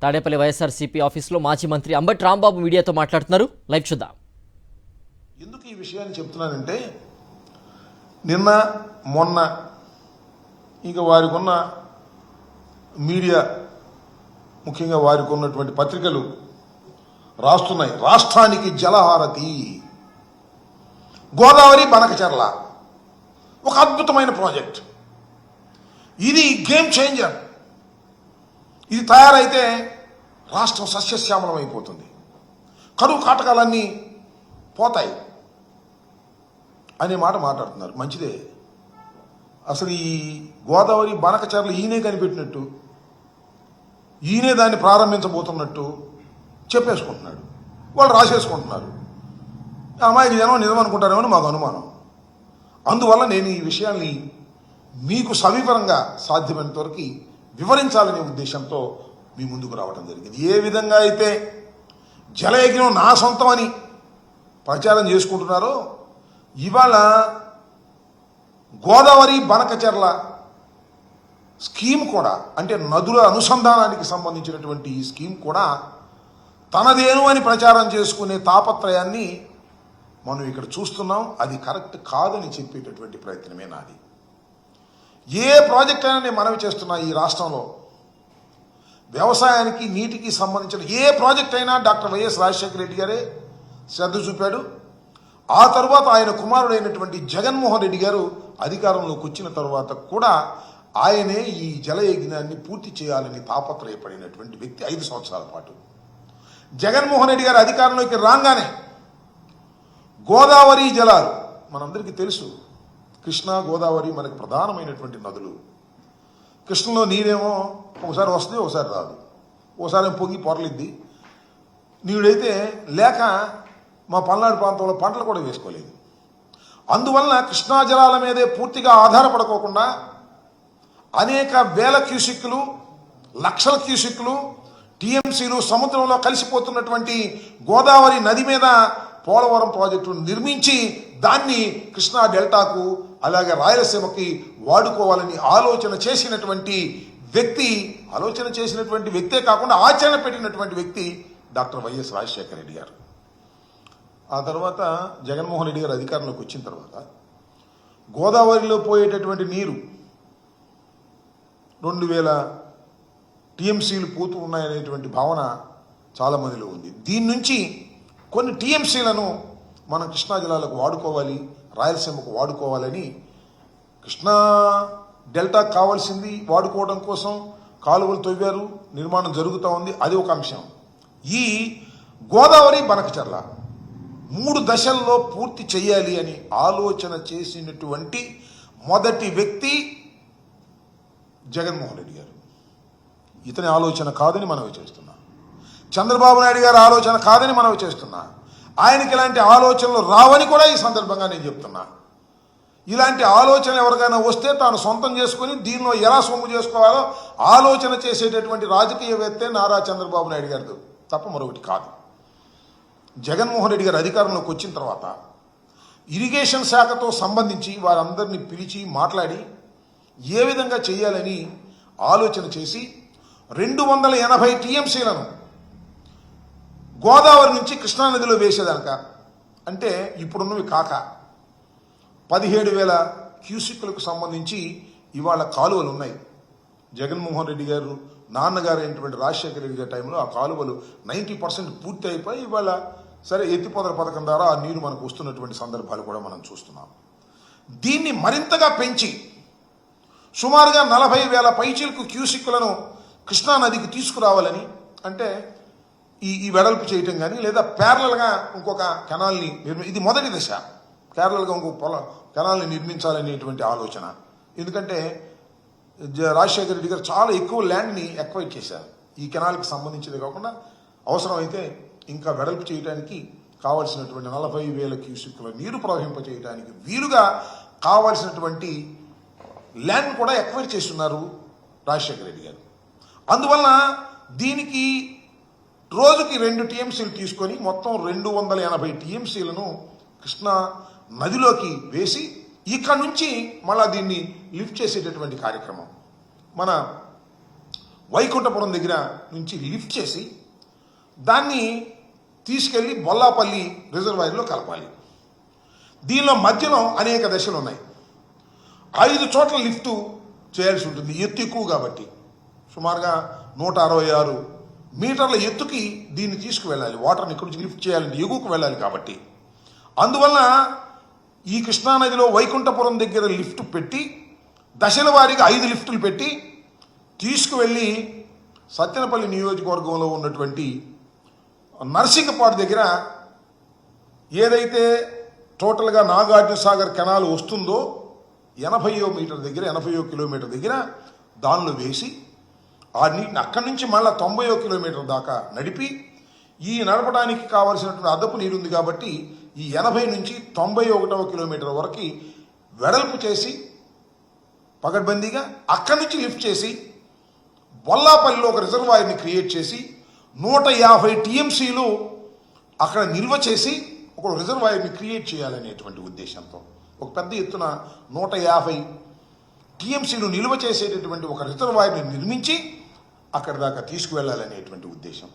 తాడేపల్లి వైఎస్ఆర్సీపీ ఆఫీసులో మాజీ మంత్రి అంబటి రాంబాబు మీడియాతో మాట్లాడుతున్నారు. లైవ్ చూద్దాం. ఎందుకు ఈ విషయాన్ని చెప్తున్నానంటే నిన్న మొన్న ఇంకా వారికి ఉన్న మీడియా, ముఖ్యంగా వారికి ఉన్నటువంటి పత్రికలు రాస్తున్నాయి, రాష్ట్రానికి జలహారతి, గోదావరి బనకచెర్ల ఒక అద్భుతమైన ప్రాజెక్ట్, ఇది గేమ్ చేంజర్, ఇది తయారైతే రాష్ట్రం సస్యశ్యామలం అయిపోతుంది, కరువు కాటకాలన్నీ పోతాయి అనే మాట మాట్లాడుతున్నారు. మంచిదే. అసలు ఈ గోదావరి బనకచెర్ల ఈయనే కనిపెట్టినట్టు, ఈయనే దాన్ని ప్రారంభించబోతున్నట్టు చెప్పేసుకుంటున్నాడు. వాళ్ళు రాసేసుకుంటున్నారు. అమ్మాయికి జనం నిజం అనుకుంటారేమో అని మాకు అనుమానం. అందువల్ల నేను ఈ విషయాన్ని మీకు సవివరంగా సాధ్యమైనంత వరకు వివరించాలనే ఉద్దేశంతో మీ ముందుకు రావడం జరిగింది. ఏ విధంగా అయితే జలయజ్ఞం నా సొంతం అని ప్రచారం చేసుకుంటున్నారో, ఇవాళ గోదావరి బనకచెర్ల స్కీమ్ కూడా, అంటే నదుల అనుసంధానానికి సంబంధించినటువంటి ఈ స్కీమ్ కూడా తనదేను అని ప్రచారం చేసుకునే తాపత్రయాన్ని మనం ఇక్కడ చూస్తున్నాం. అది కరెక్ట్ కాదని చెప్పేటటువంటి ప్రయత్నమే నాది. ఏ ప్రాజెక్ట్ అయినా నేను మనవి చేస్తున్నా, ఈ రాష్ట్రంలో వ్యవసాయానికి నీటికి సంబంధించిన ఏ ప్రాజెక్ట్ అయినా డాక్టర్ వైఎస్ రాజశేఖర రెడ్డి గారే శ్రద్ధ చూపాడు. ఆ తర్వాత ఆయన కుమారుడైనటువంటి జగన్మోహన్ రెడ్డి గారు అధికారంలోకి వచ్చిన తర్వాత కూడా ఆయనే ఈ జలయజ్ఞాన్ని పూర్తి చేయాలని తాపత్రయపడినటువంటి వ్యక్తి. 5 సంవత్సరాల పాటు జగన్మోహన్ రెడ్డి గారు అధికారంలోకి రాగానే గోదావరి జలాలు మనందరికీ తెలుసు, కృష్ణా గోదావరి మనకు ప్రధానమైనటువంటి నదులు. కృష్ణలో నీరేమో ఒకసారి వస్తుంది, ఒకసారి రాదు, ఒకసారి పొంగి పొరలిద్ది. నీడైతే లేక మా పల్నాడు ప్రాంతంలో పంటలు కూడా వేసుకోలేదు. అందువలన కృష్ణా జలాల మీదే పూర్తిగా ఆధారపడుకోకుండా అనేక వేల క్యూసిక్లు, లక్షల క్యూసిక్లు, టీఎంసీలు సముద్రంలో కలిసిపోతున్నటువంటి గోదావరి నది మీద పోలవరం ప్రాజెక్టును నిర్మించి దాన్ని కృష్ణా డెల్టాకు అలాగే రాయలసీమకి వాడుకోవాలని ఆలోచన చేసినటువంటి వ్యక్తే కాకుండా ఆచరణ పెట్టినటువంటి వ్యక్తి డాక్టర్ వైఎస్ రాజశేఖర రెడ్డి గారు. ఆ తర్వాత జగన్మోహన్ రెడ్డి గారు అధికారంలోకి వచ్చిన తర్వాత గోదావరిలో పోయేటటువంటి నీరు 2000 టీఎంసీలు పోతూ ఉన్నాయనేటువంటి భావన చాలామందిలో ఉంది. దీని నుంచి కొన్ని టీఎంసీలను మనం కృష్ణా జిల్లాలకు వాడుకోవాలి, రాయలసీమకు వాడుకోవాలని కృష్ణా డెల్టాకు కావాల్సింది వాడుకోవడం కోసం కాలువలు తవ్వారు, నిర్మాణం జరుగుతూ ఉంది. అది ఒక అంశం. ఈ గోదావరి బనకచెర్ల 3 దశల్లో పూర్తి చేయాలి అని ఆలోచన చేసినటువంటి మొదటి వ్యక్తి జగన్మోహన్ రెడ్డి గారు. ఇతని ఆలోచన కాదని మనవి చేస్తున్నా. చంద్రబాబు నాయుడు గారి ఆలోచన కాదని మనవి చేస్తున్నా. ఆయనకి ఇలాంటి ఆలోచనలు రావని కూడా ఈ సందర్భంగా నేను చెప్తున్నా. ఇలాంటి ఆలోచనలు ఎవరికైనా వస్తే తాను సొంతం చేసుకుని దీనిలో ఎలా సొమ్ము చేసుకోవాలో ఆలోచన చేసేటటువంటి రాజకీయవేత్తే నారా చంద్రబాబు నాయుడు గారిది తప్ప మరొకటి కాదు. జగన్మోహన్ రెడ్డి గారు అధికారంలోకి వచ్చిన తర్వాత ఇరిగేషన్ శాఖతో సంబంధించి వారందరినీ పిలిచి మాట్లాడి ఏ విధంగా చేయాలని ఆలోచన చేసి 280 టీఎంసీలను గోదావరి నుంచి కృష్ణానదిలో వేసేదాక, అంటే ఇప్పుడున్నవి కాక 17,000 క్యూసిక్లకు సంబంధించి ఇవాళ కాలువలు ఉన్నాయి. జగన్మోహన్ రెడ్డి గారు నాన్నగారు అయినటువంటి రాజశేఖర రెడ్డి గారి టైంలో ఆ కాలువలు 90% పూర్తి అయిపోయి ఇవాళ సరే ఎత్తిపోతల పథకం ద్వారా ఆ నీరు మనకు వస్తున్నటువంటి సందర్భాలు కూడా మనం చూస్తున్నాం. దీన్ని మరింతగా పెంచి సుమారుగా 40,000 పైచిలకు క్యూసిక్లను కృష్ణానదికి తీసుకురావాలని, అంటే ఈ వెడల్పు చేయటం కానీ లేదా ప్యారలల్గా ఇంకొక కెనాల్ని ఇది మొదటి దశ, ప్యారలల్గా ఇంకొక కెనాల్ని నిర్మించాలనేటువంటి ఆలోచన. ఎందుకంటే రాజశేఖర రెడ్డి గారు చాలా ఎక్కువ ల్యాండ్ని ఎక్వైర్ చేశారు. ఈ కెనాల్కి సంబంధించింది కాకుండా అవసరమైతే ఇంకా వెడల్పు చేయడానికి కావలసినటువంటి 40,000 క్యూసిక్ల నీరు ప్రవహింపచేయడానికి వీలుగా కావలసినటువంటి ల్యాండ్ కూడా ఎక్వైర్ చేస్తున్నారు రాజశేఖర రెడ్డి గారు. అందువలన దీనికి రోజుకి 2 టీఎంసీలు తీసుకొని మొత్తం 280 టీఎంసీలను కృష్ణా నదిలోకి వేసి ఇక్కడ నుంచి మళ్ళా దీన్ని లిఫ్ట్ చేసేటటువంటి కార్యక్రమం మన వైకుంఠపురం దగ్గర నుంచి లిఫ్ట్ చేసి దాన్ని తీసుకెళ్లి బొల్లాపల్లి రిజర్వాయర్లో కలపాలి. దీనిలో మధ్యలో అనేక దశలు ఉన్నాయి. 5 చోట్ల లిఫ్ట్ చేయాల్సి ఉంటుంది. ఎత్తు ఎక్కువ కాబట్టి సుమారుగా 166 మీటర్ల ఎత్తుకి దీన్ని తీసుకువెళ్ళాలి. వాటర్ని ఇక్కడి నుంచి లిఫ్ట్ చేయాలంటే ఎగువకు వెళ్ళాలి కాబట్టి అందువలన ఈ కృష్ణానదిలో వైకుంఠపురం దగ్గర లిఫ్ట్ పెట్టి దశల వారీగా 5 లిఫ్టులు పెట్టి తీసుకువెళ్ళి సత్తెనపల్లి నియోజకవర్గంలో ఉన్నటువంటి నర్సింగపాడు దగ్గర ఏదైతే టోటల్గా నాగార్జున సాగర్ కెనాల్ వస్తుందో 80వ మీటర్ దగ్గర 80వ కిలోమీటర్ దగ్గర దానిలో వేసి ఆ నీటిని అక్కడి నుంచి మళ్ళీ 90వ కిలోమీటర్ దాకా నడిపి ఈ నడపడానికి కావలసినటువంటి అదపు నీరు ఉంది కాబట్టి ఈ 80 నుంచి 91వ కిలోమీటర్ వరకు వెడల్పు చేసి పగడ్బందీగా అక్కడి నుంచి లిఫ్ట్ చేసి బొల్లాపల్లిలో ఒక రిజర్వాయర్ని క్రియేట్ చేసి 150 టీఎంసీలు అక్కడ నిల్వ చేసి ఒక రిజర్వాయర్ని క్రియేట్ చేయాలనేటువంటి ఉద్దేశంతో ఒక పెద్ద ఎత్తున 150 టీఎంసీలు నిల్వ చేసేటటువంటి ఒక రిజర్వాయర్ని నిర్మించి అక్కడి దాకా తీసుకువెళ్ళాలనేటువంటి ఉద్దేశం.